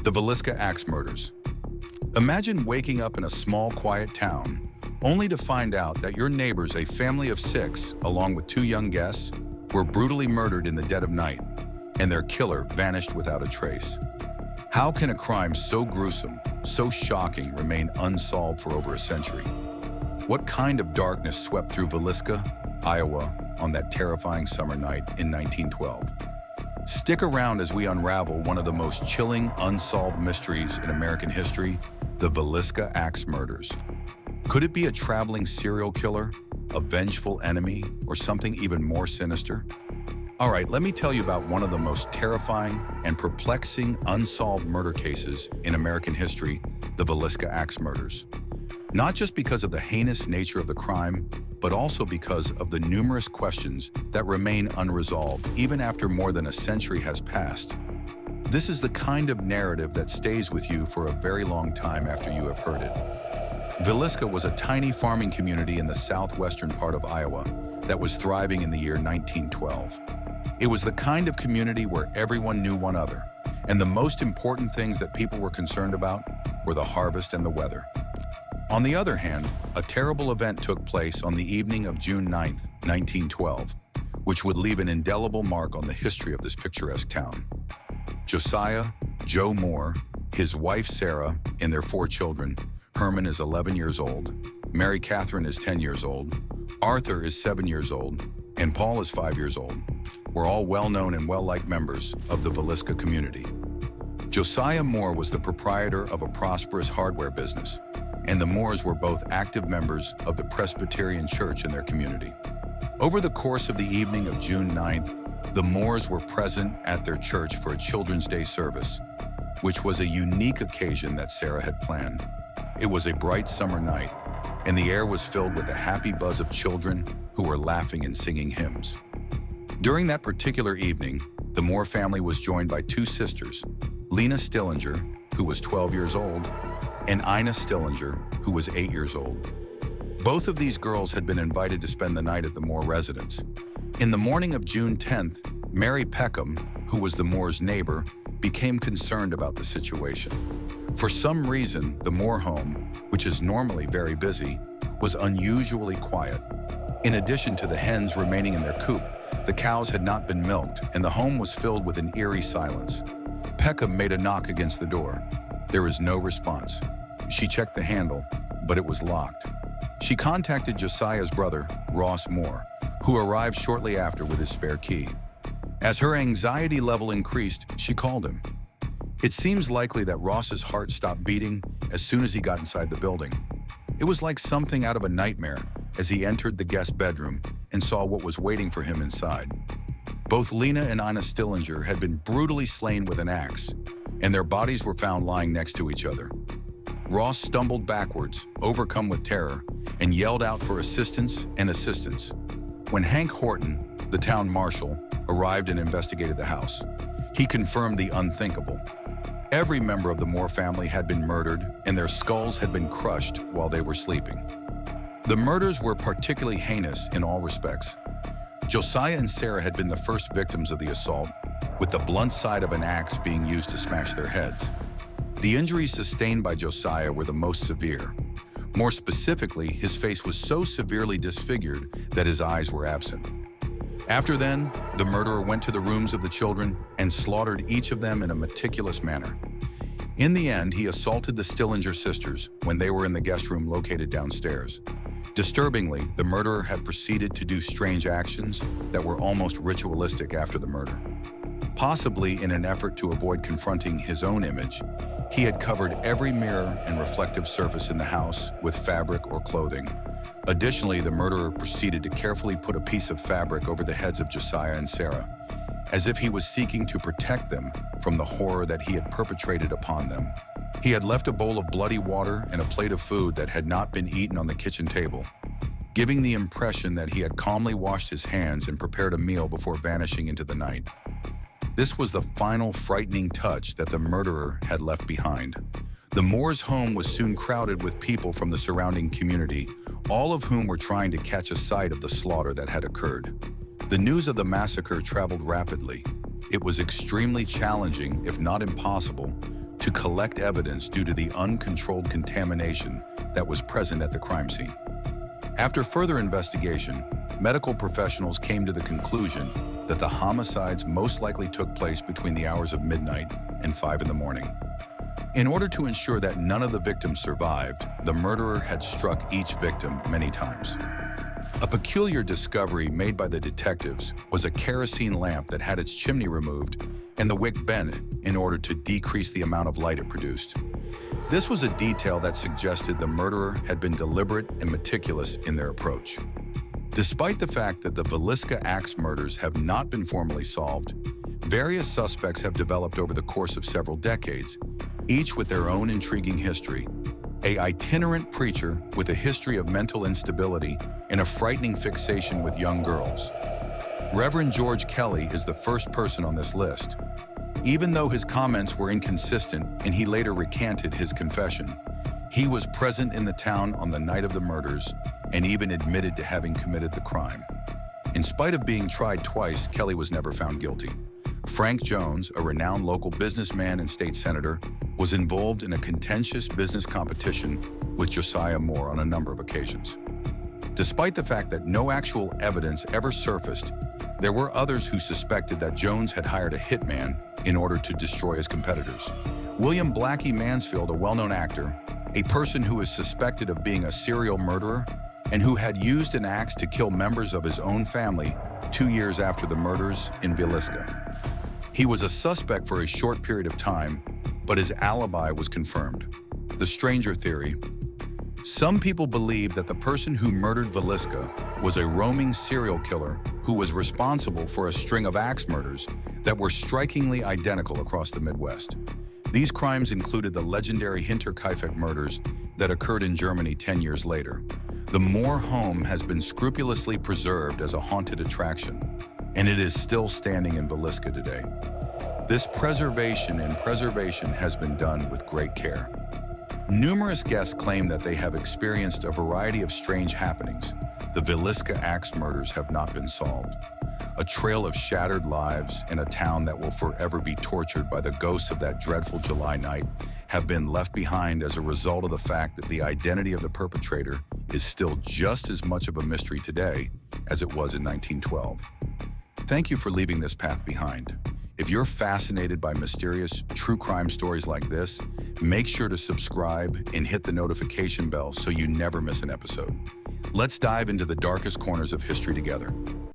The Villisca Axe Murders. Imagine waking up in a small, quiet town, only to find out that your neighbors, a family of 6, along with 2 young guests, were brutally murdered in the dead of night, and their killer vanished without a trace. How can a crime so gruesome, so shocking, remain unsolved for over a century? What kind of darkness swept through Villisca, Iowa, on that terrifying summer night in 1912? Stick around as we unravel one of the most chilling, unsolved mysteries in American history, the Villisca Axe Murders. Could it be a traveling serial killer, a vengeful enemy, or something even more sinister? All right, let me tell you about one of the most terrifying and perplexing unsolved murder cases in American history, the Villisca Axe Murders. Not just because of the heinous nature of the crime, but also because of the numerous questions that remain unresolved even after more than a century has passed. This is the kind of narrative that stays with you for a very long time after you have heard it. Villisca was a tiny farming community in the southwestern part of Iowa that was thriving in the year 1912. It was the kind of community where everyone knew one another, and the most important things that people were concerned about were the harvest and the weather. On the other hand, a terrible event took place on the evening of June 9, 1912, which would leave an indelible mark on the history of this picturesque town. Josiah Joe Moore, his wife Sarah, and their 4 children, Herman is 11 years old, Mary Catherine is 10 years old, Arthur is 7 years old, and Paul is 5 years old, were all well-known and well-liked members of the Villisca community. Josiah Moore was the proprietor of a prosperous hardware business, and the Moores were both active members of the Presbyterian Church in their community. Over the course of the evening of June 9th, the Moores were present at their church for a Children's Day service, which was a unique occasion that Sarah had planned. It was a bright summer night, and the air was filled with the happy buzz of children who were laughing and singing hymns. During that particular evening, the Moore family was joined by 2 sisters, Lena Stillinger, who was 12 years old, and Ina Stillinger, who was 8 years old. Both of these girls had been invited to spend the night at the Moore residence. In the morning of June 10th, Mary Peckham, who was the Moore's neighbor, became concerned about the situation. For some reason, the Moore home, which is normally very busy, was unusually quiet. In addition to the hens remaining in their coop, the cows had not been milked, and the home was filled with an eerie silence. Peckham made a knock against the door. There was no response. She checked the handle, but it was locked. She contacted Josiah's brother, Ross Moore, who arrived shortly after with his spare key. As her anxiety level increased, she called him. It seems likely that Ross's heart stopped beating as soon as he got inside the building. It was like something out of a nightmare as he entered the guest bedroom and saw what was waiting for him inside. Both Lena and Ina Stillinger had been brutally slain with an axe, and their bodies were found lying next to each other. Ross stumbled backwards, overcome with terror, and yelled out for assistance and assistance. When Hank Horton, the town marshal, arrived and investigated the house, he confirmed the unthinkable. Every member of the Moore family had been murdered, and their skulls had been crushed while they were sleeping. The murders were particularly heinous in all respects. Josiah and Sarah had been the first victims of the assault, with the blunt side of an axe being used to smash their heads. The injuries sustained by Josiah were the most severe. More specifically, his face was so severely disfigured that his eyes were absent. After then, the murderer went to the rooms of the children and slaughtered each of them in a meticulous manner. In the end, he assaulted the Stillinger sisters when they were in the guest room located downstairs. Disturbingly, the murderer had proceeded to do strange actions that were almost ritualistic after the murder. Possibly in an effort to avoid confronting his own image, he had covered every mirror and reflective surface in the house with fabric or clothing. Additionally, the murderer proceeded to carefully put a piece of fabric over the heads of Josiah and Sarah, as if he was seeking to protect them from the horror that he had perpetrated upon them. He had left a bowl of bloody water and a plate of food that had not been eaten on the kitchen table, giving the impression that he had calmly washed his hands and prepared a meal before vanishing into the night. This was the final frightening touch that the murderer had left behind. The Moore's home was soon crowded with people from the surrounding community, all of whom were trying to catch a sight of the slaughter that had occurred. The news of the massacre traveled rapidly. It was extremely challenging, if not impossible, to collect evidence due to the uncontrolled contamination that was present at the crime scene. After further investigation, medical professionals came to the conclusion that the homicides most likely took place between the hours of midnight and 5 in the morning. In order to ensure that none of the victims survived, the murderer had struck each victim many times. A peculiar discovery made by the detectives was a kerosene lamp that had its chimney removed and the wick bent in order to decrease the amount of light it produced. This was a detail that suggested the murderer had been deliberate and meticulous in their approach. Despite the fact that the Villisca Axe murders have not been formally solved, various suspects have developed over the course of several decades, each with their own intriguing history. An itinerant preacher with a history of mental instability and a frightening fixation with young girls. Reverend George Kelly is the first person on this list. Even though his comments were inconsistent and he later recanted his confession, he was present in the town on the night of the murders and even admitted to having committed the crime. In spite of being tried twice, Kelly was never found guilty. Frank Jones, a renowned local businessman and state senator, was involved in a contentious business competition with Josiah Moore on a number of occasions. Despite the fact that no actual evidence ever surfaced, there were others who suspected that Jones had hired a hitman in order to destroy his competitors. William Blackie Mansfield, a well-known actor, a person who is suspected of being a serial murderer and who had used an axe to kill members of his own family 2 years after the murders in Villisca. He was a suspect for a short period of time, but his alibi was confirmed. The stranger theory. Some people believe that the person who murdered Villisca was a roaming serial killer who was responsible for a string of axe murders that were strikingly identical across the Midwest. These crimes included the legendary Hinterkaifeck murders that occurred in Germany 10 years later. The Moore home has been scrupulously preserved as a haunted attraction, and it is still standing in Villisca today. This preservation has been done with great care. Numerous guests claim that they have experienced a variety of strange happenings. The Villisca Axe murders have not been solved. A trail of shattered lives in a town that will forever be tortured by the ghosts of that dreadful July night have been left behind as a result of the fact that the identity of the perpetrator is still just as much of a mystery today as it was in 1912. Thank you for leaving this path behind. If you're fascinated by mysterious true crime stories like this, make sure to subscribe and hit the notification bell so you never miss an episode. Let's dive into the darkest corners of history together.